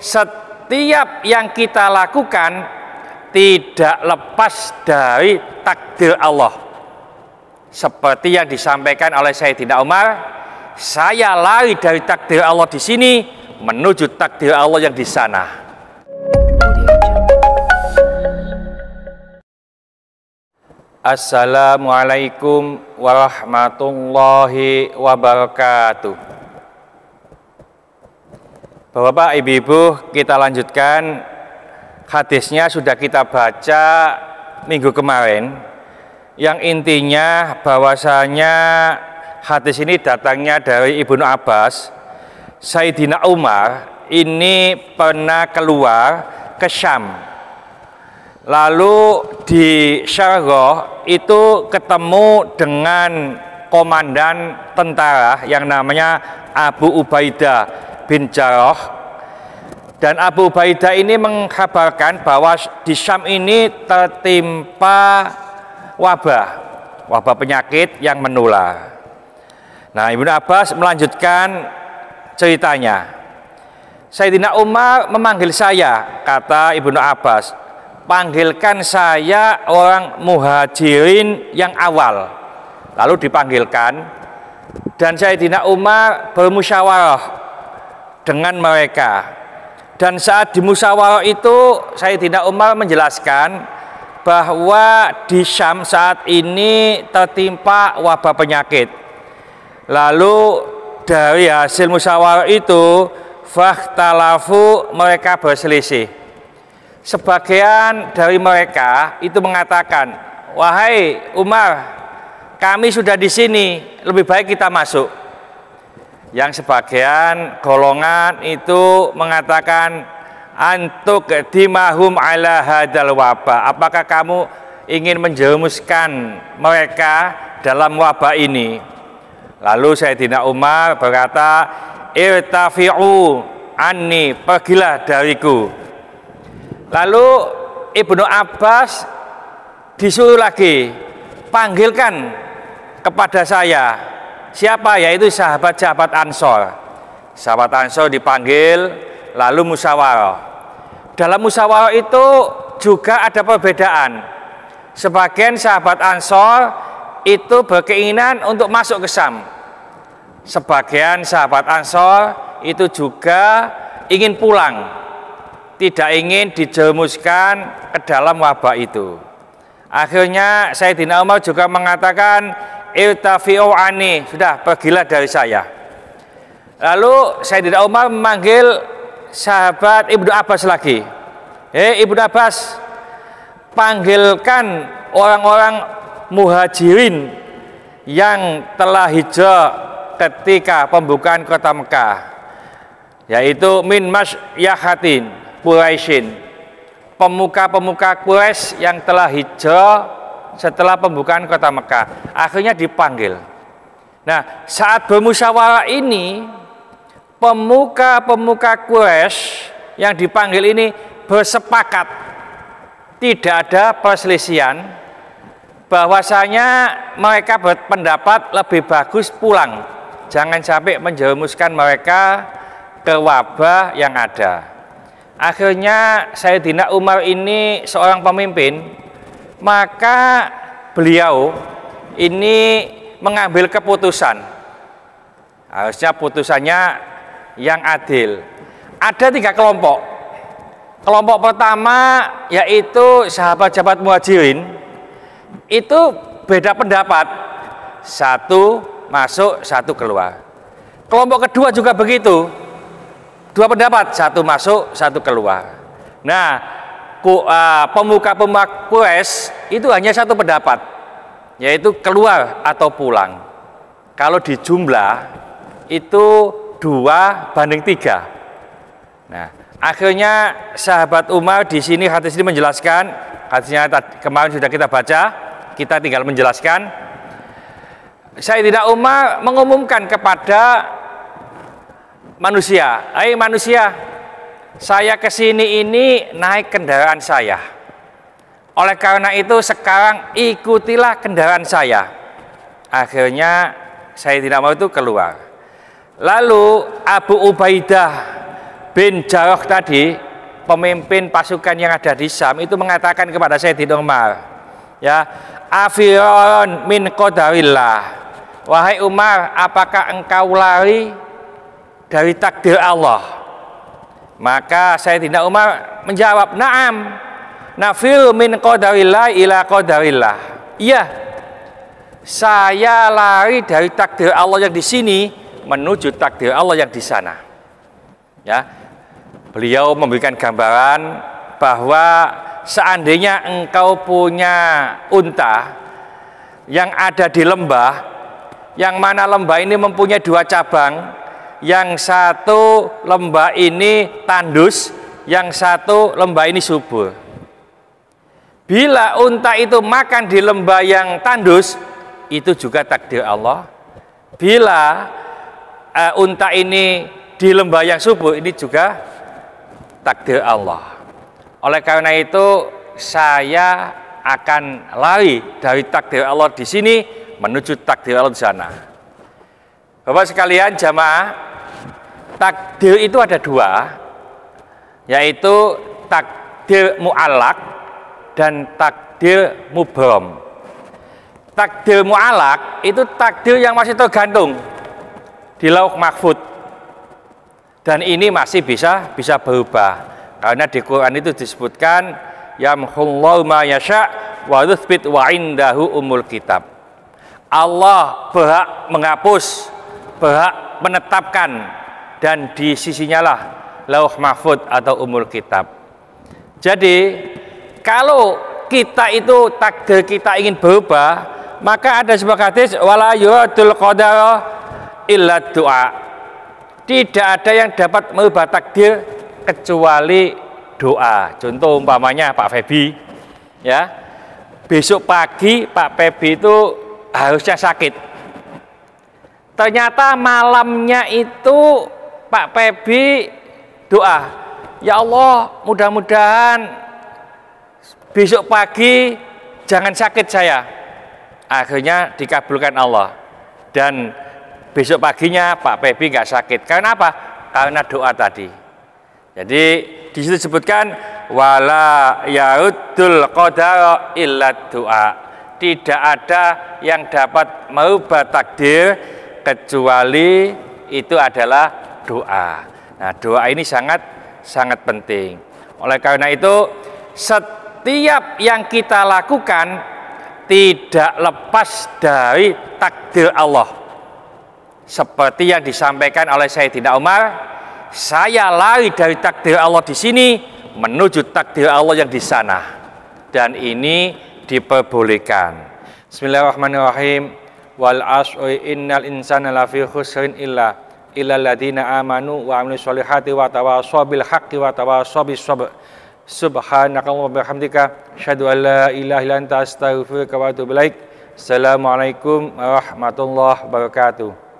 setiap yang kita lakukan tidak lepas dari takdir Allah. Seperti yang disampaikan oleh Sayyidina Umar, saya lari dari takdir Allah di sini menuju takdir Allah yang di sana. Assalamualaikum warahmatullahi wabarakatuh. Bapak, Ibu, kita lanjutkan. Hadisnya sudah kita baca minggu kemarin, yang intinya bahwasanya hadis ini datangnya dari Ibnu Abbas. Sayyidina Umar ini pernah keluar ke Syam, lalu di Syarghah itu ketemu dengan komandan tentara yang namanya Abu Ubaidah bin Jarrah. Dan Abu Ubaidah ini mengkabarkan bahwa di Syam ini tertimpa wabah penyakit yang menular. Nah, Ibnu Abbas melanjutkan ceritanya. Sayyidina Umar memanggil saya, kata Ibnu Abbas, panggilkan saya orang muhajirin yang awal. Lalu dipanggilkan, dan Sayyidina Umar bermusyawarah dengan mereka. Dan saat di musyawarah itu Sayyidina Umar menjelaskan bahwa di Syam saat ini tertimpa wabah penyakit. Lalu dari hasil musyawarah itu fakhtalafu, mereka berselisih. Sebagian dari mereka itu mengatakan, wahai Umar, kami sudah di sini, lebih baik kita masuk. Yang sebagian golongan itu mengatakan, antuk dimahum ala hadal wabah, apakah kamu ingin menjerumuskan mereka dalam wabah ini? Lalu Sayyidina Umar berkata, irtafi'u anni, pergilah dariku. Lalu Ibnu Abbas disuruh lagi, panggilkan kepada saya. Siapa? Yaitu sahabat-sahabat Ansor. Sahabat Ansor dipanggil, lalu musyawarah. Dalam musyawarah itu juga ada perbedaan. Sebagian sahabat Ansor itu berkeinginan untuk masuk ke Syam. Sebagian sahabat Ansor itu juga ingin pulang, tidak ingin dijerumuskan ke dalam wabah itu. Akhirnya Sayyidina Umar juga mengatakan, irtafi'u anni, sudah pergilah dari saya. Lalu Sayyidina Umar memanggil sahabat Ibnu Abbas lagi. Ibnu Abbas, panggilkan orang-orang muhajirin yang telah hijrah ketika pembukaan kota Mekah, yaitu min masyahatin Quraisyin, pemuka-pemuka Quraisy yang telah hijrah setelah pembukaan kota Mekah. Akhirnya dipanggil. Nah, saat bermusyawarah ini, pemuka-pemuka Quraisy yang dipanggil ini bersepakat, tidak ada perselisihan, bahwasanya mereka berpendapat lebih bagus pulang, jangan sampai menjerumuskan mereka ke wabah yang ada. Akhirnya Sayyidina Umar ini seorang pemimpin, maka beliau ini mengambil keputusan. Harusnya putusannya yang adil. Ada 3 kelompok. Kelompok pertama yaitu sahabat-sahabat muhajirin, itu beda pendapat. Satu masuk, satu keluar. Kelompok kedua juga begitu. 2 pendapat, satu masuk, satu keluar. Nah, pemuka-pemuka Quraisy itu hanya satu pendapat, yaitu keluar atau pulang. Kalau di jumlah itu 2:3. Nah, akhirnya sahabat Umar di sini hadis ini menjelaskan, hadisnya kemarin sudah kita baca, kita tinggal menjelaskan. Sayyidina Umar mengumumkan kepada manusia, hai manusia, saya kesini ini naik kendaraan saya. Oleh karena itu sekarang ikutilah kendaraan saya. Akhirnya Sayyidina Umar itu keluar. Lalu Abu Ubaidah bin Jarrah tadi, pemimpin pasukan yang ada di Syam, itu mengatakan kepada Sayyidina Umar, ya, afiron min qadarillah, wahai Umar, apakah engkau lari dari takdir Allah? Maka Sayyidina Umar menjawab, na'am, nafir min qadarillah ila qadarillah. Iya, saya lari dari takdir Allah yang di sini menuju takdir Allah yang di sana. Ya, beliau memberikan gambaran bahwa seandainya engkau punya unta yang ada di lembah, yang mana lembah ini mempunyai dua cabang, yang satu lembah ini tandus, yang satu lembah ini subur. Bila unta itu makan di lembah yang tandus, itu juga takdir Allah. Bila unta ini di lembah yang subur, ini juga takdir Allah. Oleh karena itu, saya akan lari dari takdir Allah di sini menuju takdir Allah di sana. Bapak sekalian, jamaah, takdir itu ada dua, yaitu takdir mu'allaq dan takdir mubram. Takdir mu'allaq itu takdir yang masih tergantung di lauh mahfud, dan ini masih bisa berubah, karena di Quran itu disebutkan yamhullahu ma yasha wa yuthbit wa indahu umul kitab. Allah berhak menghapus, berhak menetapkan, dan di sisinya lah lauh mahfud atau umul kitab. Jadi kalau kita itu takdir kita ingin berubah, maka ada sebuah hadis, wala yuradul qadara illa du'a. Tidak ada yang dapat merubah takdir kecuali doa. Contoh umpamanya Pak Febi, ya, besok pagi Pak Febi itu harusnya sakit. Ternyata malamnya itu Pak Febi doa, ya Allah, mudah-mudahan besok pagi jangan sakit saya. Akhirnya dikabulkan Allah, dan besok paginya Pak Febi nggak sakit. Karena apa? Karena doa tadi. Jadi di situ disebutkan wala yaruddul qadara illa doa. Tidak ada yang dapat merubah takdir kecuali itu adalah doa. Nah, doa ini sangat penting. Oleh karena itu, setiap yang kita lakukan tidak lepas dari takdir Allah. Seperti yang disampaikan oleh Sayyidina Umar, saya lari dari takdir Allah di sini menuju takdir Allah yang di sana. Dan ini diperbolehkan. Bismillahirrahmanirrahim. Wal 'ashri innal insana lafi khusrin illa alladziina amanu wa 'amilus sholihati wa tawashaw bil haqqi wa tawashaw bis sabr. Subhanakallahumma wa bihamdika asyhadu an la ilaha illa anta astaghfiruka wa atubu ilaik. Assalamualaikum warahmatullahi wabarakatuh.